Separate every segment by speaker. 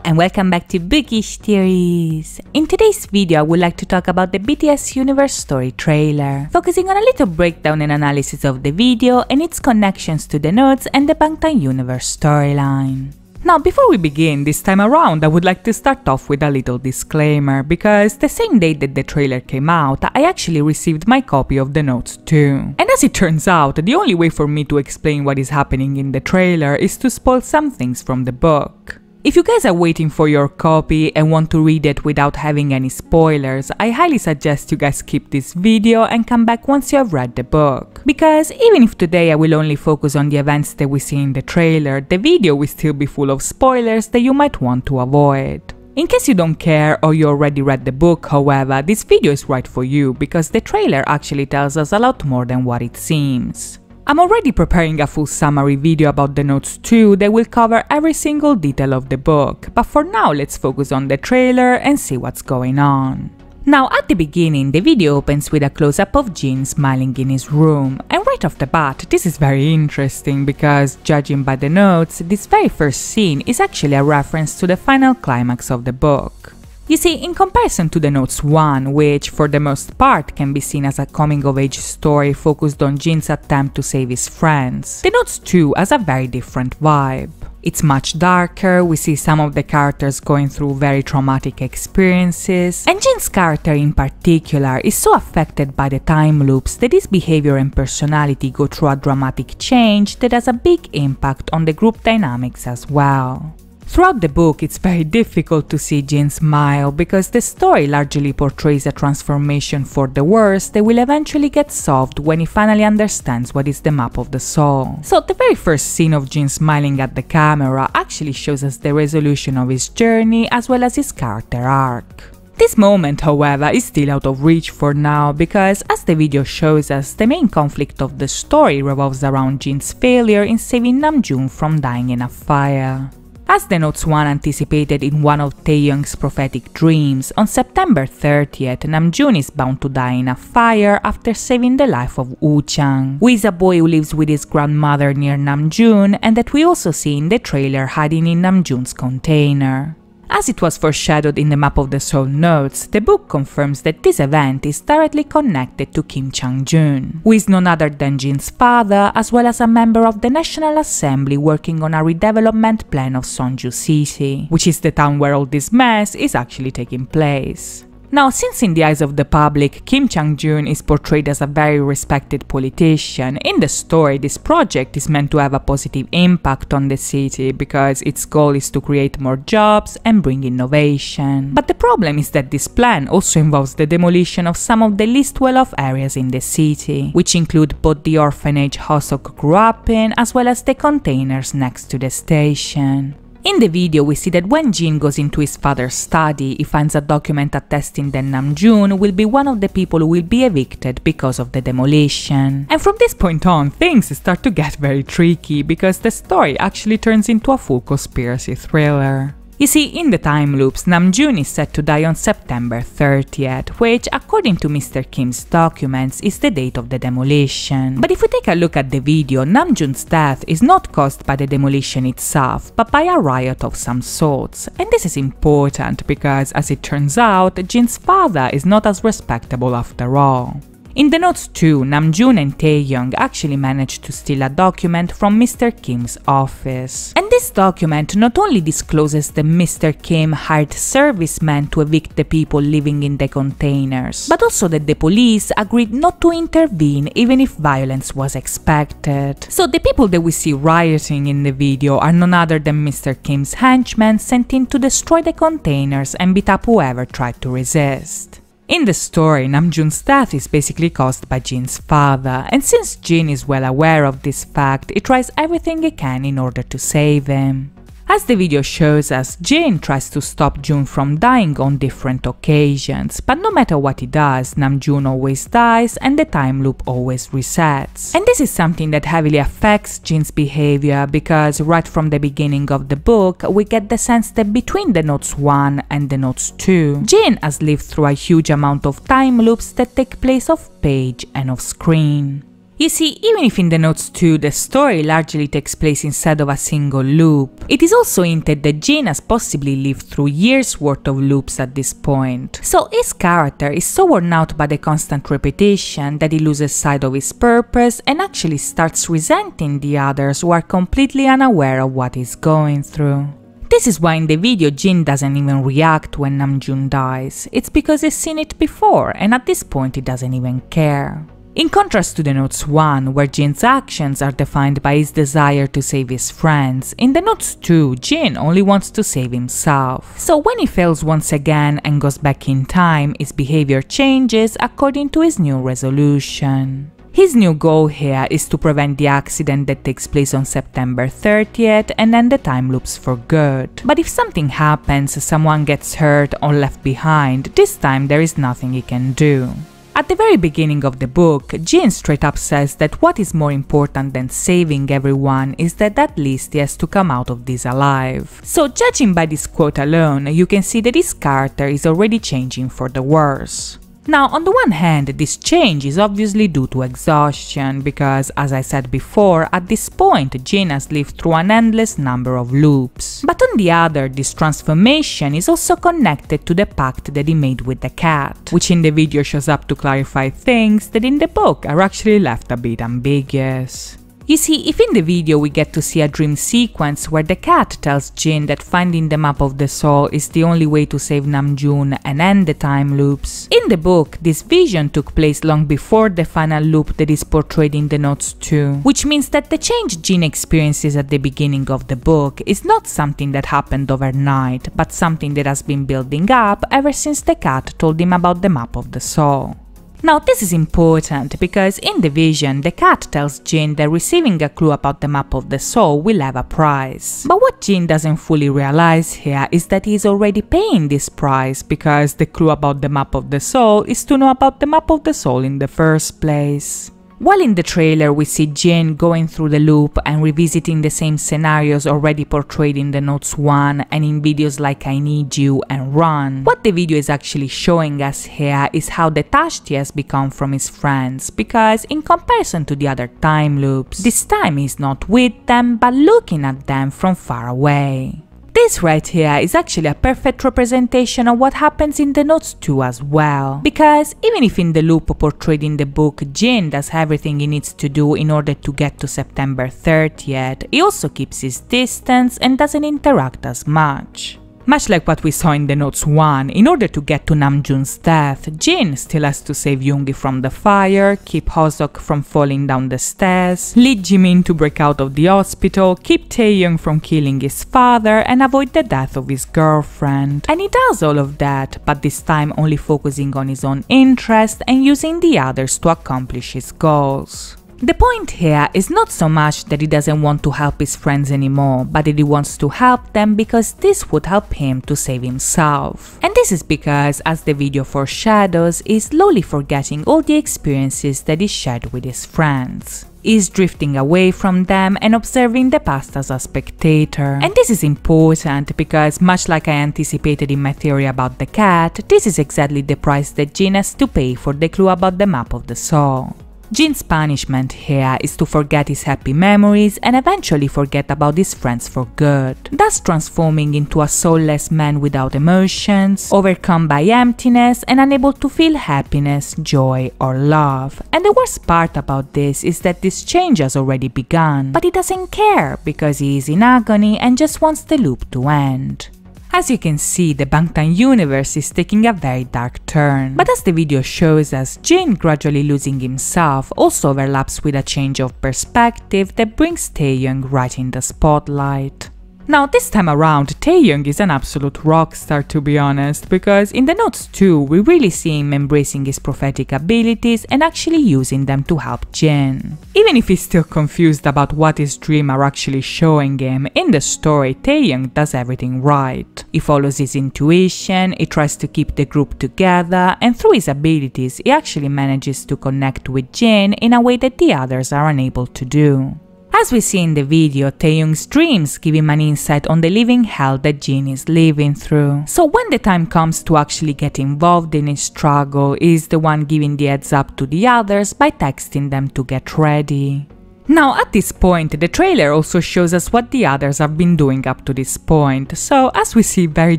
Speaker 1: and welcome back to Bookish Theories. In today's video, I would like to talk about the BTS Universe story trailer, focusing on a little breakdown and analysis of the video and its connections to the notes and the Bangtan Universe storyline. Now, before we begin, this time around, I would like to start off with a little disclaimer, because the same day that the trailer came out, I actually received my copy of the notes too. And as it turns out, the only way for me to explain what is happening in the trailer is to spoil some things from the book. If you guys are waiting for your copy and want to read it without having any spoilers, I highly suggest you guys skip this video and come back once you have read the book. Because even if today I will only focus on the events that we see in the trailer, the video will still be full of spoilers that you might want to avoid. In case you don't care or you already read the book, however, this video is right for you because the trailer actually tells us a lot more than what it seems. I'm already preparing a full summary video about the notes too that will cover every single detail of the book, but for now let's focus on the trailer and see what's going on. Now, at the beginning, the video opens with a close-up of Jin smiling in his room, and right off the bat, this is very interesting because, judging by the notes, this very first scene is actually a reference to the final climax of the book. You see, in comparison to the Notes 1, which for the most part can be seen as a coming-of-age story focused on Jin's attempt to save his friends, the Notes 2 has a very different vibe. It's much darker, we see some of the characters going through very traumatic experiences, and Jin's character in particular is so affected by the time loops that his behavior and personality go through a dramatic change that has a big impact on the group dynamics as well. Throughout the book, it's very difficult to see Jin smile because the story largely portrays a transformation for the worse that will eventually get solved when he finally understands what is the map of the soul. So the very first scene of Jin smiling at the camera actually shows us the resolution of his journey as well as his character arc. This moment, however, is still out of reach for now because, as the video shows us, the main conflict of the story revolves around Jin's failure in saving Namjoon from dying in a fire. As the Notes 1 anticipated in one of Taehyung's prophetic dreams, on September 30th, Namjoon is bound to die in a fire after saving the life of Woo-chang, who is a boy who lives with his grandmother near Namjoon and that we also see in the trailer hiding in Namjoon's container. As it was foreshadowed in the Map of the Soul notes, the book confirms that this event is directly connected to Kim Chang-jun, who is none other than Jin's father as well as a member of the National Assembly working on a redevelopment plan of Sonju City, which is the town where all this mess is actually taking place. Now, since in the eyes of the public, Kim Chang-jun is portrayed as a very respected politician, in the story this project is meant to have a positive impact on the city because its goal is to create more jobs and bring innovation. But the problem is that this plan also involves the demolition of some of the least well-off areas in the city, which include both the orphanage Hosok grew up in as well as the containers next to the station. In the video, we see that when Jin goes into his father's study, he finds a document attesting that Namjoon will be one of the people who will be evicted because of the demolition. And from this point on, things start to get very tricky because the story actually turns into a full conspiracy thriller. You see, in the time loops, Namjoon is set to die on September 30th, which, according to Mr. Kim's documents, is the date of the demolition. But if we take a look at the video, Namjoon's death is not caused by the demolition itself, but by a riot of some sorts. And this is important because, as it turns out, Jin's father is not as respectable after all. In the Notes 2, Namjoon and Taehyung actually managed to steal a document from Mr. Kim's office. And this document not only discloses that Mr. Kim hired servicemen to evict the people living in the containers, but also that the police agreed not to intervene even if violence was expected. So the people that we see rioting in the video are none other than Mr. Kim's henchmen sent in to destroy the containers and beat up whoever tried to resist. In the story, Namjoon's death is basically caused by Jin's father, and since Jin is well aware of this fact, he tries everything he can in order to save him. As the video shows us, Jin tries to stop Jun from dying on different occasions, but no matter what he does, Namjoon always dies and the time loop always resets. And this is something that heavily affects Jin's behavior because right from the beginning of the book, we get the sense that between the Notes 1 and the Notes 2, Jin has lived through a huge amount of time loops that take place off page and off screen. You see, even if in the notes 2 the story largely takes place inside of a single loop, it is also hinted that Jin has possibly lived through years worth of loops at this point. So his character is so worn out by the constant repetition that he loses sight of his purpose and actually starts resenting the others who are completely unaware of what he's going through. This is why in the video Jin doesn't even react when Namjoon dies. It's because he's seen it before and at this point he doesn't even care. In contrast to the notes 1, where Jin's actions are defined by his desire to save his friends, in the notes 2, Jin only wants to save himself. So when he fails once again and goes back in time, his behavior changes according to his new resolution. His new goal here is to prevent the accident that takes place on September 30th and end the time loops for good. But if something happens, someone gets hurt or left behind, this time there is nothing he can do. At the very beginning of the book, Jin straight up says that what is more important than saving everyone is that at least he has to come out of this alive. So judging by this quote alone, you can see that his character is already changing for the worse. Now, on the one hand, this change is obviously due to exhaustion because, as I said before, at this point Jin has lived through an endless number of loops. But on the other, this transformation is also connected to the pact that he made with the cat, which in the video shows up to clarify things that in the book are actually left a bit ambiguous. You see, if in the video we get to see a dream sequence where the cat tells Jin that finding the map of the soul is the only way to save Namjoon and end the time loops, in the book this vision took place long before the final loop that is portrayed in the notes 2, which means that the change Jin experiences at the beginning of the book is not something that happened overnight, but something that has been building up ever since the cat told him about the map of the soul. Now this is important because in the vision the cat tells Jin that receiving a clue about the map of the soul will have a price. But what Jin doesn't fully realize here is that he is already paying this price because the clue about the map of the soul is to know about the map of the soul in the first place. While in the trailer we see Jin going through the loop and revisiting the same scenarios already portrayed in the notes 1 and in videos like I Need You and Run, what the video is actually showing us here is how detached he has become from his friends, because in comparison to the other time loops, this time he's not with them but looking at them from far away. This right here is actually a perfect representation of what happens in the notes 2 as well, because even if in the loop portrayed in the book Jin does everything he needs to do in order to get to September 30th, he also keeps his distance and doesn't interact as much. Much like what we saw in the notes 1, in order to get to Namjoon's death, Jin still has to save Yoongi from the fire, keep Hoseok from falling down the stairs, lead Jimin to break out of the hospital, keep Taehyung from killing his father, and avoid the death of his girlfriend. And he does all of that, but this time only focusing on his own interest and using the others to accomplish his goals. The point here is not so much that he doesn't want to help his friends anymore, but that he wants to help them because this would help him to save himself. And this is because, as the video foreshadows, he's slowly forgetting all the experiences that he shared with his friends. He's drifting away from them and observing the past as a spectator. And this is important because, much like I anticipated in my theory about the cat, this is exactly the price that Jin has to pay for the clue about the map of the soul. Jin's punishment here is to forget his happy memories and eventually forget about his friends for good, thus transforming into a soulless man without emotions, overcome by emptiness and unable to feel happiness, joy or love. And the worst part about this is that this change has already begun, but he doesn't care because he is in agony and just wants the loop to end. As you can see, the Bangtan universe is taking a very dark turn, but as the video shows us, Jin gradually losing himself also overlaps with a change of perspective that brings Taehyung right in the spotlight. Now this time around, Taehyung is an absolute rock star, to be honest, because in the notes 2 we really see him embracing his prophetic abilities and actually using them to help Jin. Even if he's still confused about what his dreams are actually showing him, in the story Taehyung does everything right. He follows his intuition, he tries to keep the group together, and through his abilities he actually manages to connect with Jin in a way that the others are unable to do. As we see in the video, Taehyung's dreams give him an insight on the living hell that Jin is living through. So when the time comes to actually get involved in his struggle, he is the one giving the heads up to the others by texting them to get ready. Now at this point, the trailer also shows us what the others have been doing up to this point. So as we see very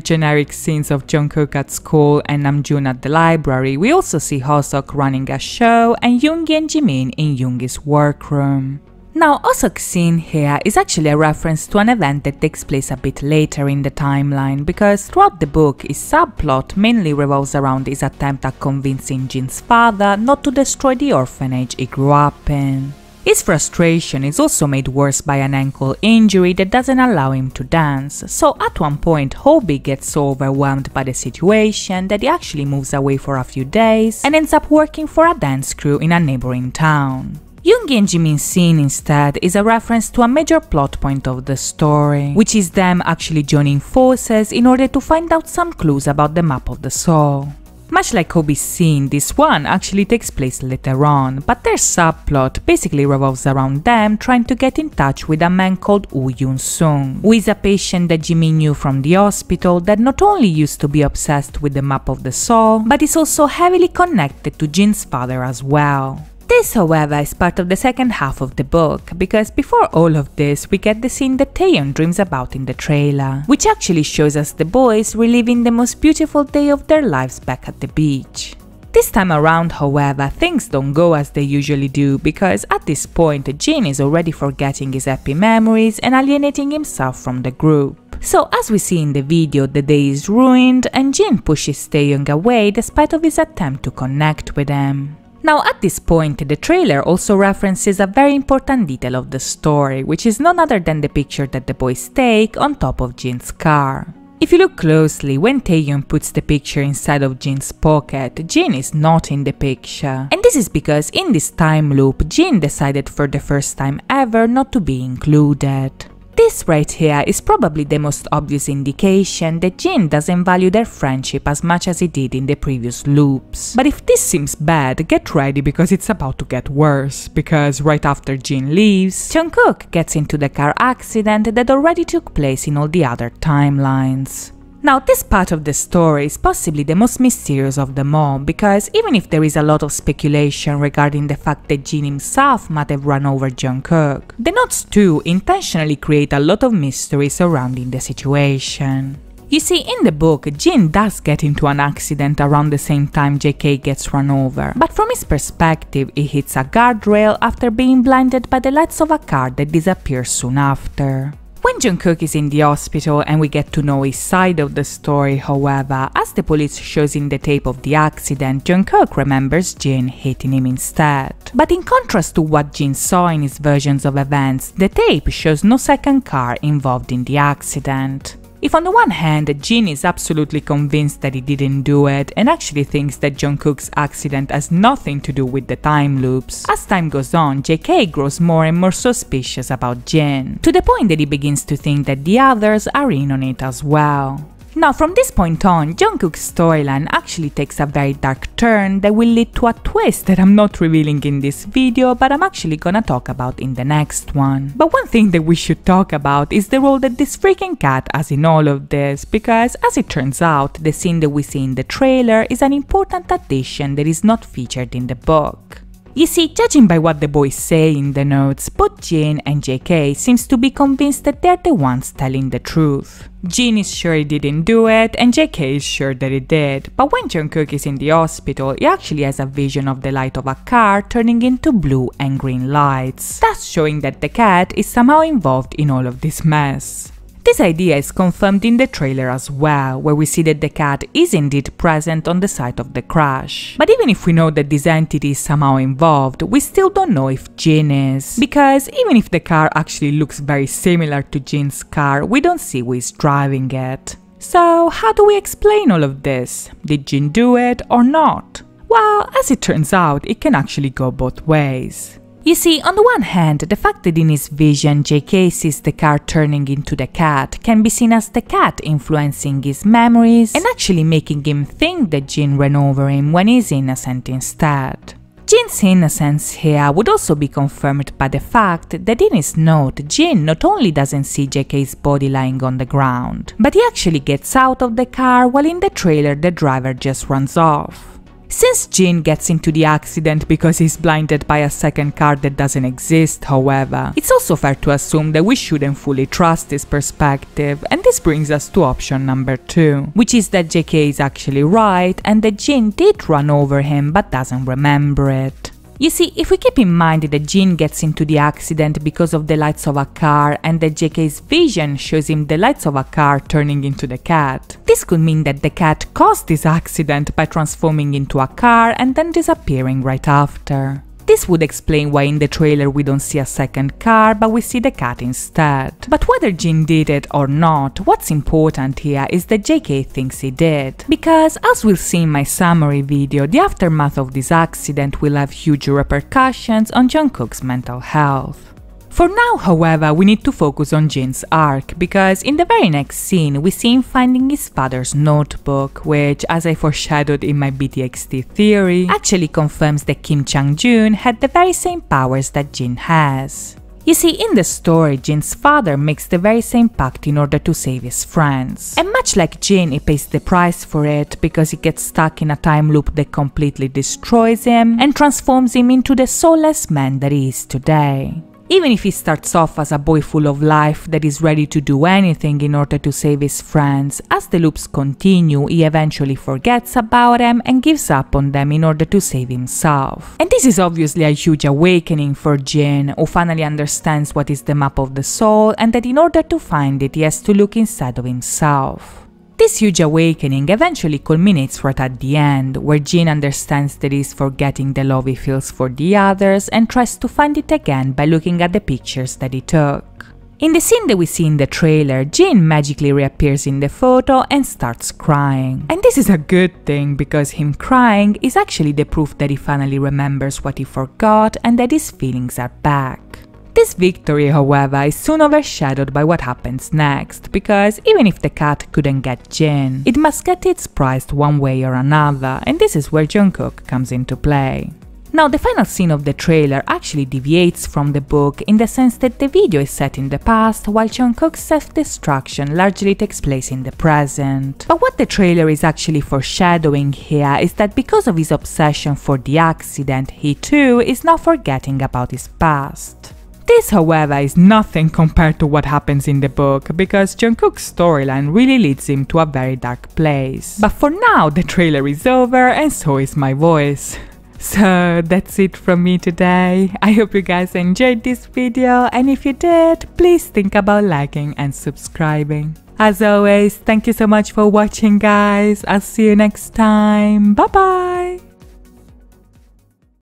Speaker 1: generic scenes of Jungkook at school and Namjoon at the library, we also see Hoseok running a show and Yoongi and Jimin in Yoongi's workroom. Now, Hoseok's scene here is actually a reference to an event that takes place a bit later in the timeline, because throughout the book, his subplot mainly revolves around his attempt at convincing Jin's father not to destroy the orphanage he grew up in. His frustration is also made worse by an ankle injury that doesn't allow him to dance, so at one point Hobie gets so overwhelmed by the situation that he actually moves away for a few days and ends up working for a dance crew in a neighboring town. Yoongi and Jimin's scene instead is a reference to a major plot point of the story, which is them actually joining forces in order to find out some clues about the map of the soul. Much like Hobie's scene, this one actually takes place later on, but their subplot basically revolves around them trying to get in touch with a man called Woo Yoon-sung, who is a patient that Jimin knew from the hospital that not only used to be obsessed with the map of the soul, but is also heavily connected to Jin's father as well. This, however, is part of the second half of the book, because before all of this we get the scene that Taehyung dreams about in the trailer, which actually shows us the boys reliving the most beautiful day of their lives back at the beach. This time around, however, things don't go as they usually do, because at this point Jin is already forgetting his happy memories and alienating himself from the group. So as we see in the video, the day is ruined and Jin pushes Taehyung away despite of his attempt to connect with him. Now at this point, the trailer also references a very important detail of the story, which is none other than the picture that the boys take on top of Jin's car. If you look closely, when Taehyung puts the picture inside of Jin's pocket, Jin is not in the picture. And this is because in this time loop, Jin decided for the first time ever not to be included. This right here is probably the most obvious indication that Jin doesn't value their friendship as much as he did in the previous loops. But if this seems bad, get ready because it's about to get worse, because right after Jin leaves, Jungkook gets into the car accident that already took place in all the other timelines. Now this part of the story is possibly the most mysterious of them all, because even if there is a lot of speculation regarding the fact that Jin himself might have run over Jungkook, the notes too intentionally create a lot of mystery surrounding the situation. You see, in the book, Jin does get into an accident around the same time JK gets run over, but from his perspective he hits a guardrail after being blinded by the lights of a car that disappears soon after. When Jungkook is in the hospital and we get to know his side of the story, however, as the police shows in the tape of the accident, Jungkook remembers Jin hitting him instead. But in contrast to what Jin saw in his versions of events, the tape shows no second car involved in the accident. If on the one hand, Jin is absolutely convinced that he didn't do it and actually thinks that Jungkook's accident has nothing to do with the time loops, as time goes on, JK grows more and more suspicious about Jin, to the point that he begins to think that the others are in on it as well. Now from this point on, Jungkook's storyline actually takes a very dark turn that will lead to a twist that I'm not revealing in this video, but I'm actually gonna talk about in the next one. But one thing that we should talk about is the role that this freaking cat has in all of this, because as it turns out, the scene that we see in the trailer is an important addition that is not featured in the book. You see, judging by what the boys say in the notes, both Jin and JK seems to be convinced that they're the ones telling the truth. Jin is sure he didn't do it, and JK is sure that he did, but when Jungkook is in the hospital, he actually has a vision of the light of a car turning into blue and green lights, thus showing that the cat is somehow involved in all of this mess. This idea is confirmed in the trailer as well, where we see that the cat is indeed present on the site of the crash. But even if we know that this entity is somehow involved, we still don't know if Jin is, because even if the car actually looks very similar to Jin's car, we don't see who is driving it. So how do we explain all of this? Did Jin do it or not? Well, as it turns out, it can actually go both ways. You see, on the one hand, the fact that in his vision JK sees the car turning into the cat can be seen as the cat influencing his memories and actually making him think that Jin ran over him when he's innocent instead. Jin's innocence here would also be confirmed by the fact that in his note, Jin not only doesn't see JK's body lying on the ground, but he actually gets out of the car while in the trailer the driver just runs off. Since Jin gets into the accident because he's blinded by a second car that doesn't exist, however, it's also fair to assume that we shouldn't fully trust his perspective, and this brings us to option number 2, which is that JK is actually right and that Jin did run over him but doesn't remember it. You see, if we keep in mind that Jin gets into the accident because of the lights of a car and that JK's vision shows him the lights of a car turning into the cat, this could mean that the cat caused this accident by transforming into a car and then disappearing right after. This would explain why in the trailer we don't see a second car but we see the cat instead. But whether Jin did it or not, what's important here is that JK thinks he did. Because as we'll see in my summary video, the aftermath of this accident will have huge repercussions on Jungkook's mental health. For now, however, we need to focus on Jin's arc, because in the very next scene we see him finding his father's notebook, which, as I foreshadowed in my BTXT theory, actually confirms that Kim Chang-joon had the very same powers that Jin has. You see, in the story, Jin's father makes the very same pact in order to save his friends. And much like Jin, he pays the price for it because he gets stuck in a time loop that completely destroys him and transforms him into the soulless man that he is today. Even if he starts off as a boy full of life that is ready to do anything in order to save his friends, as the loops continue, he eventually forgets about them and gives up on them in order to save himself. And this is obviously a huge awakening for Jin, who finally understands what is the map of the soul and that in order to find it he has to look inside of himself. This huge awakening eventually culminates right at the end, where Jin understands that he is forgetting the love he feels for the others and tries to find it again by looking at the pictures that he took. In the scene that we see in the trailer, Jin magically reappears in the photo and starts crying. And this is a good thing, because him crying is actually the proof that he finally remembers what he forgot and that his feelings are back. This victory, however, is soon overshadowed by what happens next, because even if the cat couldn't get Jin, it must get its prize one way or another, and this is where Jungkook comes into play. Now, the final scene of the trailer actually deviates from the book in the sense that the video is set in the past while Jungkook's self-destruction largely takes place in the present. But what the trailer is actually foreshadowing here is that because of his obsession for the accident, he too is now forgetting about his past. This, however, is nothing compared to what happens in the book, because Jungkook's storyline really leads him to a very dark place. But for now, the trailer is over and so is my voice. So that's it from me today. I hope you guys enjoyed this video, and if you did, please think about liking and subscribing. As always, thank you so much for watching, guys. I'll see you next time. Bye bye!